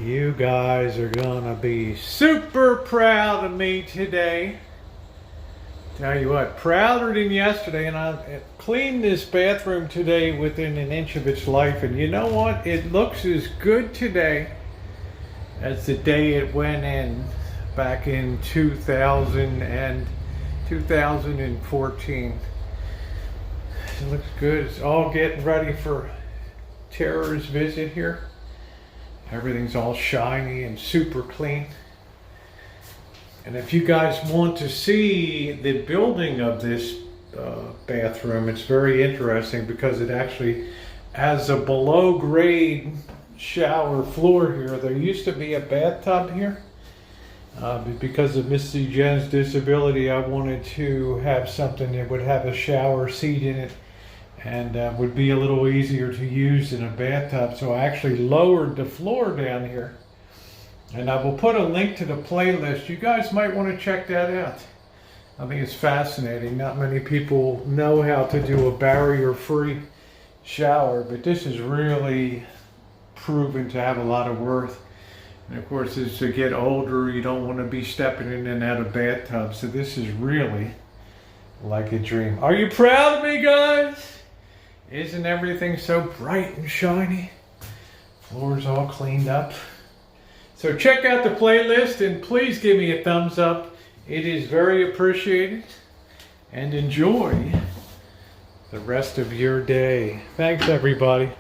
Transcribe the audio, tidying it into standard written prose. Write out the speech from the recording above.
You guys are gonna be super proud of me today. Tell you what, prouder than yesterday. And I cleaned this bathroom today within an inch of its life. And you know what? It looks as good today as the day it went in back in 2014. It looks good. It's all getting ready for Tara's visit here. Everything's all shiny and super clean. And if you guys want to see the building of this bathroom, it's very interesting because it actually has a below grade shower floor here. There used to be a bathtub here. But because of Missy Jen's disability, I wanted to have something that would have a shower seat in it and would be a little easier to use in a bathtub. So I actually lowered the floor down here. And I will put a link to the playlist. You guys might want to check that out. I think it's fascinating. Not many people know how to do a barrier-free shower, but this is really proven to have a lot of worth. And of course, as you get older, you don't want to be stepping in and out of bathtubs. So this is really like a dream. Are you proud of me, guys? Isn't everything so bright and shiny? Floor's all cleaned up. So check out the playlist and please give me a thumbs up. It is very appreciated. And enjoy the rest of your day. Thanks, everybody.